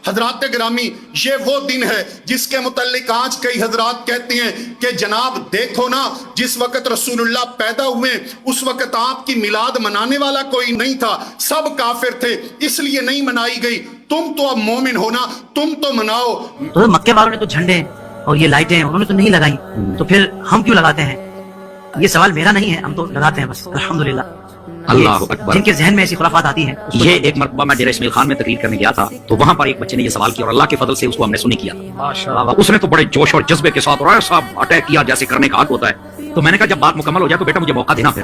حضرات گرامی، یہ وہ دن ہے جس کے متعلق آج کئی حضرات کہتے ہیں کہ جناب دیکھو نا، جس وقت رسول اللہ پیدا ہوئے اس وقت آپ کی میلاد منانے والا کوئی نہیں تھا، سب کافر تھے، اس لیے نہیں منائی گئی، تم تو اب مومن ہونا، تم تو مناؤ۔ تو مکے والوں نے تو جھنڈے اور یہ لائٹیں انہوں نے تو نہیں لگائی، تو پھر ہم کیوں لگاتے ہیں؟ یہ سوال میرا نہیں ہے، ہم تو لگاتے ہیں بس، الحمدللہ۔ اللہ اکبر۔ جن کے ذہن میں ایسی خرافات آتی ہیں۔ یہ ایک مرتبہ میں ڈیرہ اسماعیل خان میں تقریر کرنے گیا تھا، تو وہاں پر ایک بچے نے یہ سوال کیا اور اللہ کے فضل سے اس کو ہم نے سنی کیا تھا۔ اس نے تو بڑے جوش اور جذبے کے ساتھ اور ایسا اٹیک کیا جیسے کرنے کا حق ہوتا ہے۔ تو میں نے کہا جب بات مکمل ہو جائے تو بیٹا مجھے موقع دینا پھر۔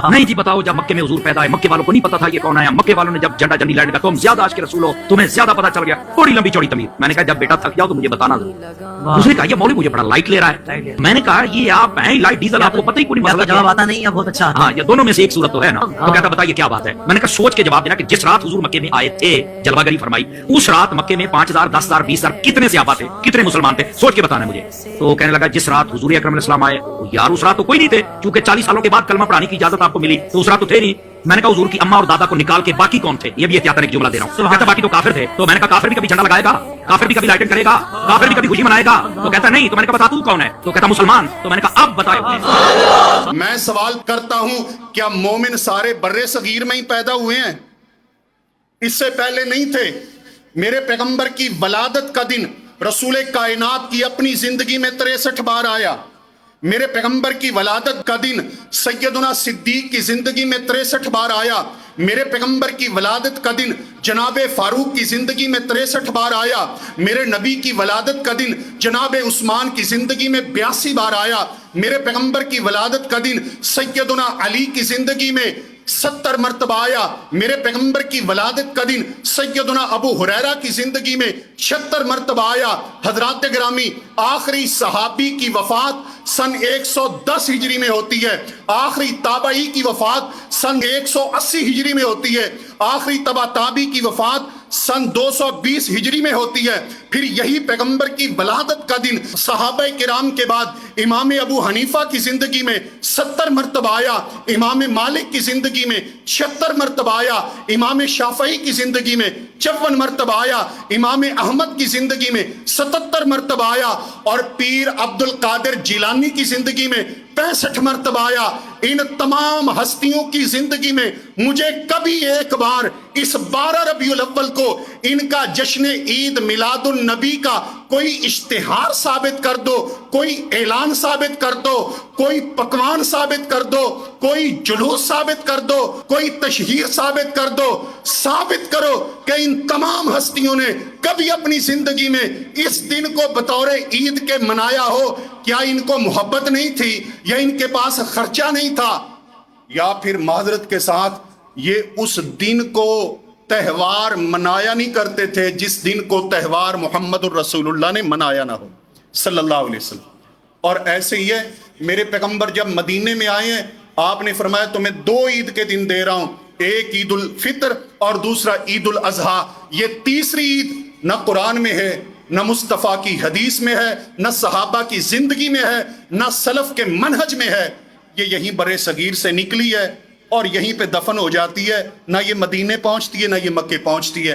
نہیں جی بتاؤ، جب مکے میں حضور پیدا ہے، مکے والوں کو نہیں پتا تھا یہ کون ہے، مکے والوں نے جب جھنڈا جنڈی لائٹ کا تم زیادہ عاشق رسول ہو، تمہیں زیادہ پتا چل گیا، بڑی لمبی چوڑی تمیر۔ میں نے کہا جب بیٹا تھک جاؤ تو مجھے بتانا ضرور۔ اس نے کہا یہ مولوی مجھے بڑا لائٹ لے رہا ہے۔ میں نے کہا یہ آپ ہیں لائٹ ڈیزل، آپ کو پتہ ہی کوئی مسئلہ جواب آتا نہیں ہے، بہت اچھا۔ ہاں یہ دونوں میں سے ایک صورت تو ہے نا۔ تو کہتا بتائیے کیا بات ہے؟ میں نے کہا سوچ کے جواب دینا کہ جس رات حضور مکے میں آئے تھے، جلوہ گری فرمائی، اس رات مکے میں 5000 10,000 20,000 کتنے صحابہ تھے، کتنے مسلمان تھے، سوچ کے بتانا ہے مجھے۔ تو کہنے لگا جس رات حضور اکرم علیہ السلام آئے، یار اس رات تو کوئی نہیں تھے، چونکہ 40 سالوں کے بعد کلمہ پڑھانے کی اجازت آپ کو ملی، تو اس رات تو تھے نہیں۔ میں نے کہا حضور کی اماں اور دادا کو نکال کے باقی کون تھے؟ یہ بھی احتیاطاً ایک جملہ دے رہا ہوں۔ کہتا باقی تو کافر تھے۔ تو میں نے کہا کافر بھی کبھی جھنڈا لگائے گا، کافر بھی کبھی لائٹنگ کرے گا، کافر بھی کبھی خوشی منائے گا؟ تو کہتا نہیں۔ تو میں نے کہا بتا تو کون ہے؟ تو کہتا مسلمان۔ تو میں نے کہا اب بتائے۔ میں سوال کرتا ہوں، کیا مومن سارے برے صغیر میں ہی پیدا ہوئے ہیں؟ اس سے پہلے نہیں تھے؟ میرے پیغمبر کی ولادت کا دن رسول کائنات کی اپنی زندگی میں 63 بار آیا۔ میرے پیغمبر کی ولادت کا دن سیدنا صدیق کی زندگی میں 63 بار آیا۔ میرے پیغمبر کی ولادت کا دن جناب فاروق کی زندگی میں 63 بار آیا۔ میرے نبی کی ولادت کا دن جناب عثمان کی زندگی میں 82 بار آیا۔ میرے پیغمبر کی ولادت کا دن سیدنا علی کی زندگی میں 70 مرتبہ آیا۔ میرے پیغمبر کی ولادت کا دن سیدنا ابو ہریرہ کی زندگی میں 76 مرتبہ آیا۔ حضرات گرامی، آخری صحابی کی وفات سن 110 ہجری میں ہوتی ہے، آخری تابعی کی وفات سن 180 ہجری میں ہوتی ہے، آخری تبع تابعی کی وفات سن 220 ہجری میں ہوتی ہے۔ پھر یہی پیغمبر کی ولادت کا دن صحابہ کرام کے بعد امام ابو حنیفہ کی زندگی میں 70 مرتبہ آیا، امام مالک کی زندگی میں 76 مرتبہ آیا، امام شافعی کی زندگی میں 54 مرتبہ آیا، امام احمد کی زندگی میں 77 مرتبہ آیا، اور پیر عبد القادر جیلانی کی زندگی میں 65 مرتبہ آیا۔ ان تمام ہستیوں کی زندگی میں مجھے کبھی ایک بار اس 12 ربیع الاول کو ان کا جشن عید میلاد النبی کا کوئی اشتہار ثابت کر دو، کوئی اعلان ثابت کر دو، کوئی پکوان ثابت کر دو، کوئی جلوس ثابت کر دو، کوئی تشہیر ثابت کر دو، ثابت کرو کہ ان تمام ہستیوں نے کبھی اپنی زندگی میں اس دن کو بطور عید کے منایا ہو۔ کیا ان کو محبت نہیں تھی، یا ان کے پاس خرچہ نہیں تھا، یا پھر معذرت کے ساتھ یہ اس دن کو تہوار منایا نہیں کرتے تھے جس دن کو تہوار محمد الرسول اللہ نے منایا نہ ہو صلی اللہ علیہ وسلم؟ اور ایسے ہی ہے، میرے پیغمبر جب مدینے میں آئے ہیں، آپ نے فرمایا تمہیں 2 عید کے دن دے رہا ہوں، ایک عید الفطر اور دوسرا عید الاضحیٰ۔ یہ تیسری عید نہ قرآن میں ہے، نہ مصطفیٰ کی حدیث میں ہے، نہ صحابہ کی زندگی میں ہے، نہ سلف کے منہج میں ہے۔ یہ یہیں برے صغیر سے نکلی ہے اور یہیں پہ دفن ہو جاتی ہے، نہ یہ مدینے پہنچتی ہے نہ یہ مکے پہنچتی ہے۔